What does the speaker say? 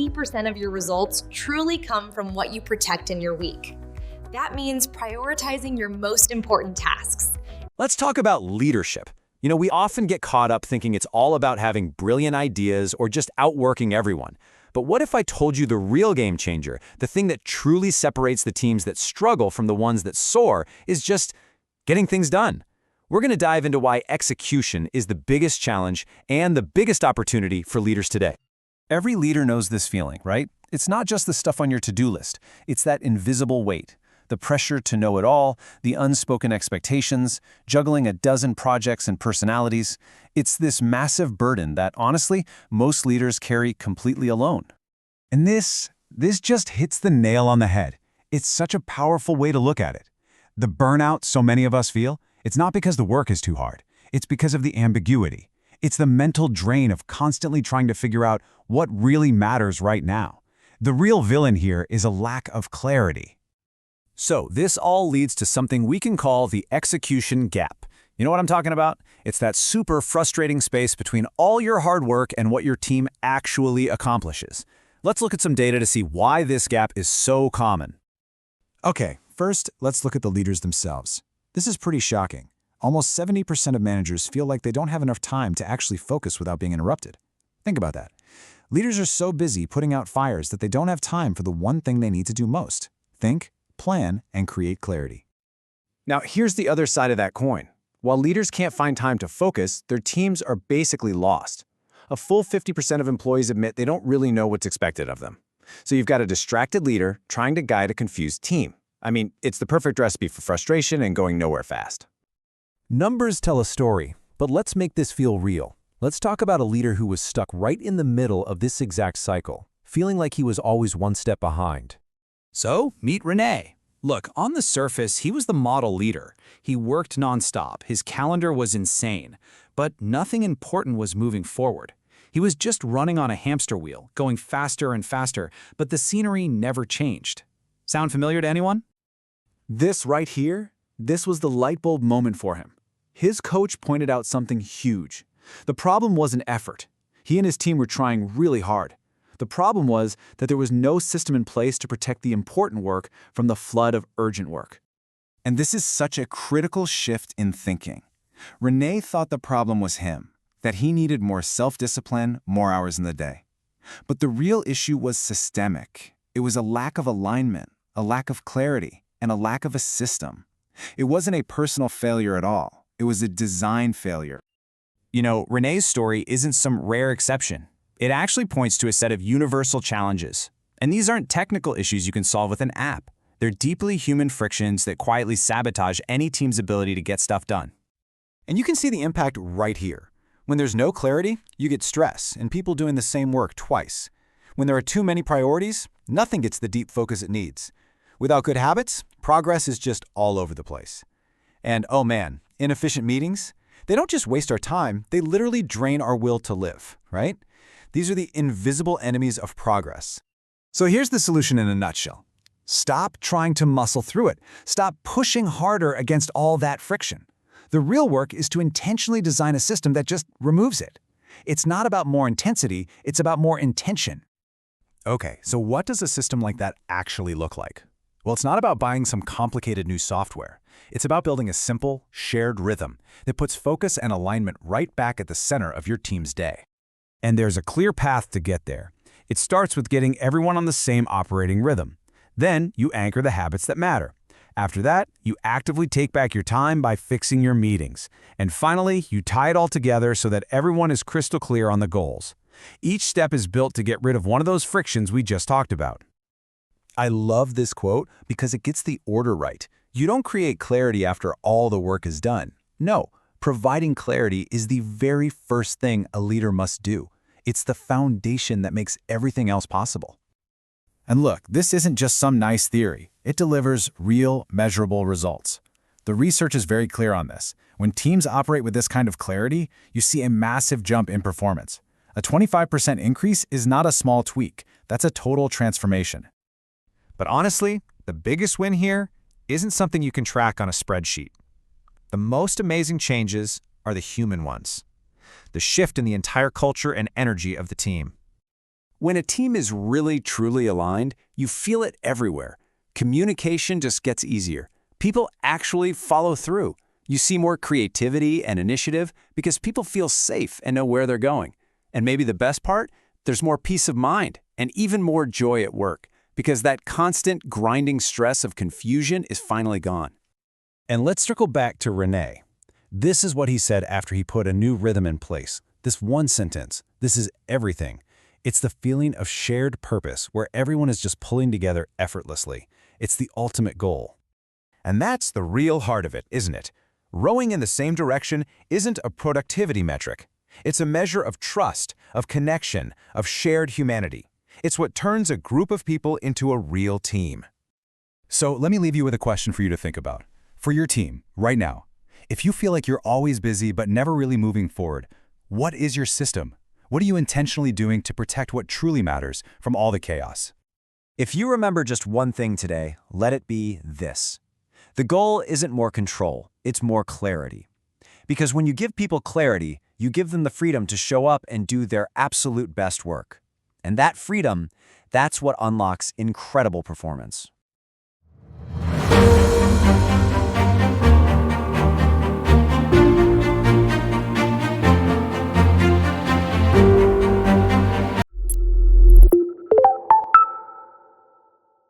80% of your results truly come from what you protect in your week. That means prioritizing your most important tasks. Let's talk about leadership. We often get caught up thinking it's all about having brilliant ideas or just outworking everyone. But what if I told you the real game changer, the thing that truly separates the teams that struggle from the ones that soar, is just getting things done? We're going to dive into why execution is the biggest challenge and the biggest opportunity for leaders today. Every leader knows this feeling, right? It's not just the stuff on your to-do list. It's that invisible weight, the pressure to know it all, the unspoken expectations, juggling a dozen projects and personalities. It's this massive burden that, honestly, most leaders carry completely alone. And this just hits the nail on the head. It's such a powerful way to look at it. The burnout so many of us feel, it's not because the work is too hard. It's because of the ambiguity. It's the mental drain of constantly trying to figure out what really matters right now. The real villain here is a lack of clarity. So this all leads to something we can call the execution gap. You know what I'm talking about? It's that super frustrating space between all your hard work and what your team actually accomplishes. Let's look at some data to see why this gap is so common. Okay, first, let's look at the leaders themselves. This is pretty shocking. Almost 70% of managers feel like they don't have enough time to actually focus without being interrupted. Think about that. Leaders are so busy putting out fires that they don't have time for the one thing they need to do most: think, plan, and create clarity. Now, here's the other side of that coin. While leaders can't find time to focus, their teams are basically lost. A full 50% of employees admit they don't really know what's expected of them. So you've got a distracted leader trying to guide a confused team. I mean, it's the perfect recipe for frustration and going nowhere fast. Numbers tell a story, but let's make this feel real. Let's talk about a leader who was stuck right in the middle of this exact cycle, feeling like he was always one step behind. So, meet Rene. Look, on the surface, he was the model leader. He worked nonstop, his calendar was insane, but nothing important was moving forward. He was just running on a hamster wheel, going faster and faster, but the scenery never changed. Sound familiar to anyone? This right here, this was the light bulb moment for him. His coach pointed out something huge. The problem wasn't effort. He and his team were trying really hard. The problem was that there was no system in place to protect the important work from the flood of urgent work. And this is such a critical shift in thinking. Rene thought the problem was him, that he needed more self-discipline, more hours in the day. But the real issue was systemic. It was a lack of alignment, a lack of clarity, and a lack of a system. It wasn't a personal failure at all. It was a design failure. Rene's story isn't some rare exception. It actually points to a set of universal challenges. And these aren't technical issues you can solve with an app. They're deeply human frictions that quietly sabotage any team's ability to get stuff done. And you can see the impact right here. When there's no clarity, you get stress and people doing the same work twice. When there are too many priorities, nothing gets the deep focus it needs. Without good habits, progress is just all over the place. And oh man, inefficient meetings, they don't just waste our time, they literally drain our will to live, right? These are the invisible enemies of progress. So here's the solution in a nutshell. Stop trying to muscle through it. Stop pushing harder against all that friction. The real work is to intentionally design a system that just removes it. It's not about more intensity, it's about more intention. Okay, so what does a system like that actually look like? Well, it's not about buying some complicated new software. It's about building a simple, shared rhythm that puts focus and alignment right back at the center of your team's day. And there's a clear path to get there. It starts with getting everyone on the same operating rhythm. Then you anchor the habits that matter. After that, you actively take back your time by fixing your meetings. And finally, you tie it all together so that everyone is crystal clear on the goals. Each step is built to get rid of one of those frictions we just talked about. I love this quote because it gets the order right. You don't create clarity after all the work is done. No, providing clarity is the very first thing a leader must do. It's the foundation that makes everything else possible. And look, this isn't just some nice theory. It delivers real, measurable results. The research is very clear on this. When teams operate with this kind of clarity, you see a massive jump in performance. A 25% increase is not a small tweak. That's a total transformation. But honestly, the biggest win here isn't something you can track on a spreadsheet. The most amazing changes are the human ones. The shift in the entire culture and energy of the team. When a team is really, truly aligned, you feel it everywhere. Communication just gets easier. People actually follow through. You see more creativity and initiative because people feel safe and know where they're going. And maybe the best part? There's more peace of mind and even more joy at work because that constant grinding stress of confusion is finally gone. And let's circle back to Rene. This is what he said after he put a new rhythm in place. This one sentence, this is everything. It's the feeling of shared purpose where everyone is just pulling together effortlessly. It's the ultimate goal. And that's the real heart of it, isn't it? Rowing in the same direction isn't a productivity metric. It's a measure of trust, of connection, of shared humanity. It's what turns a group of people into a real team. So let me leave you with a question for you to think about. For your team, right now, if you feel like you're always busy but never really moving forward, what is your system? What are you intentionally doing to protect what truly matters from all the chaos? If you remember just one thing today, let it be this. The goal isn't more control, it's more clarity. Because when you give people clarity, you give them the freedom to show up and do their absolute best work. And that freedom, that's what unlocks incredible performance.